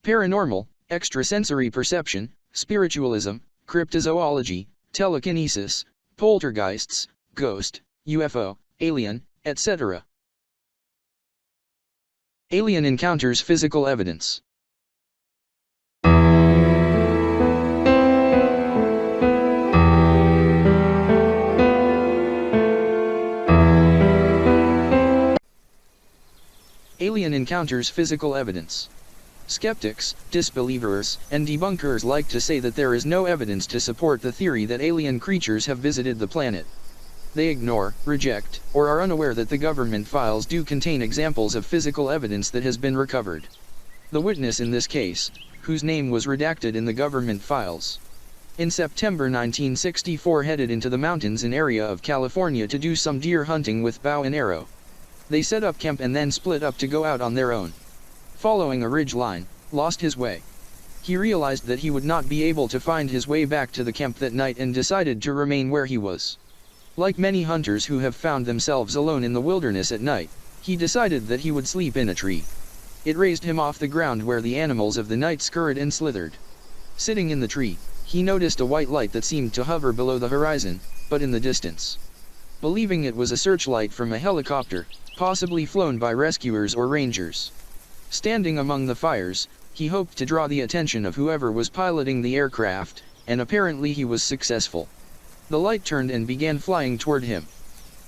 Paranormal, extrasensory perception, spiritualism, cryptozoology, telekinesis, poltergeists, ghost, UFO, alien, etc. Alien encounters physical evidence. Alien encounters physical evidence. Skeptics, disbelievers, and debunkers like to say that there is no evidence to support the theory that alien creatures have visited the planet. They ignore, reject, or are unaware that the government files do contain examples of physical evidence that has been recovered. The witness in this case, whose name was redacted in the government files, in September 1964 headed into the mountains in area of California to do some deer hunting with bow and arrow. They set up camp and then split up to go out on their own. Following a ridge line, lost his way. He realized that he would not be able to find his way back to the camp that night and decided to remain where he was. Like many hunters who have found themselves alone in the wilderness at night, he decided that he would sleep in a tree. It raised him off the ground where the animals of the night scurried and slithered. Sitting in the tree, he noticed a white light that seemed to hover below the horizon, but in the distance. Believing it was a searchlight from a helicopter, possibly flown by rescuers or rangers. Standing among the fires, he hoped to draw the attention of whoever was piloting the aircraft, and apparently he was successful. The light turned and began flying toward him.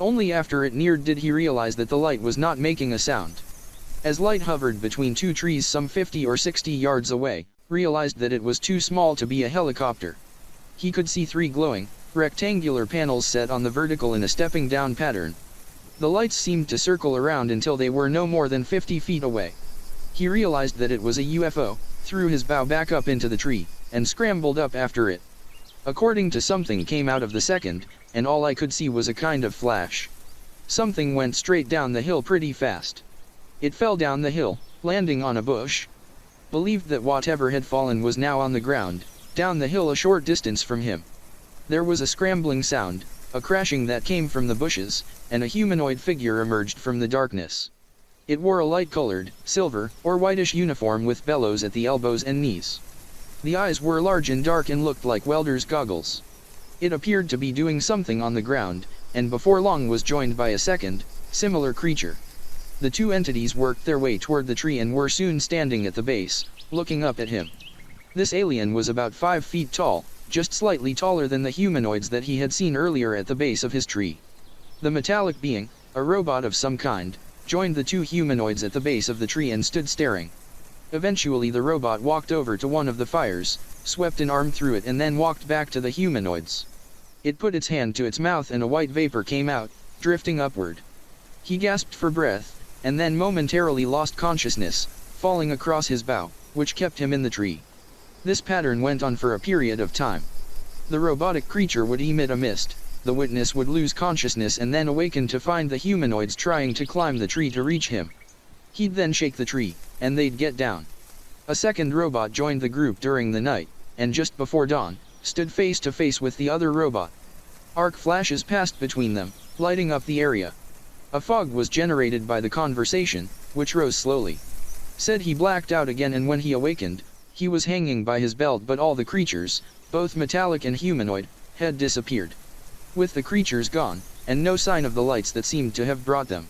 Only after it neared did he realize that the light was not making a sound. As light hovered between two trees some 50 or 60 yards away, realized that it was too small to be a helicopter. He could see 3 glowing, rectangular panels set on the vertical in a stepping down pattern. The lights seemed to circle around until they were no more than 50 feet away. He realized that it was a UFO, threw his bow back up into the tree, and scrambled up after it. According to something came out of the second, and all I could see was a kind of flash. Something went straight down the hill pretty fast. It fell down the hill, landing on a bush. Believed that whatever had fallen was now on the ground, down the hill a short distance from him. There was a scrambling sound, a crashing that came from the bushes, and a humanoid figure emerged from the darkness. It wore a light-colored, silver, or whitish uniform with bellows at the elbows and knees. The eyes were large and dark and looked like welder's goggles. It appeared to be doing something on the ground, and before long was joined by a second, similar creature. The two entities worked their way toward the tree and were soon standing at the base, looking up at him. This alien was about 5 feet tall, just slightly taller than the humanoids that he had seen earlier at the base of his tree. The metallic being, a robot of some kind, joined the two humanoids at the base of the tree and stood staring. Eventually the robot walked over to one of the fires, swept an arm through it and then walked back to the humanoids. It put its hand to its mouth and a white vapor came out, drifting upward. He gasped for breath, and then momentarily lost consciousness, falling across his bow, which kept him in the tree. This pattern went on for a period of time. The robotic creature would emit a mist, the witness would lose consciousness and then awaken to find the humanoids trying to climb the tree to reach him. He'd then shake the tree, and they'd get down. A second robot joined the group during the night, and just before dawn, stood face to face with the other robot. Arc flashes passed between them, lighting up the area. A fog was generated by the conversation, which rose slowly. Said he blacked out again and when he awakened, he was hanging by his belt but all the creatures, both metallic and humanoid, had disappeared. With the creatures gone, and no sign of the lights that seemed to have brought them.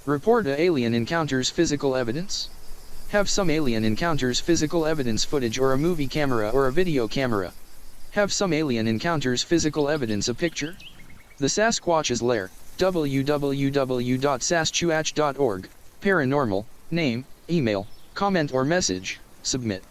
Report a alien encounters physical evidence? Have some alien encounters physical evidence footage or a movie camera or a video camera? Have some alien encounters physical evidence a picture? The Sasquatch's Lair, www.sasquatch.org, paranormal, name, email, comment or message, submit.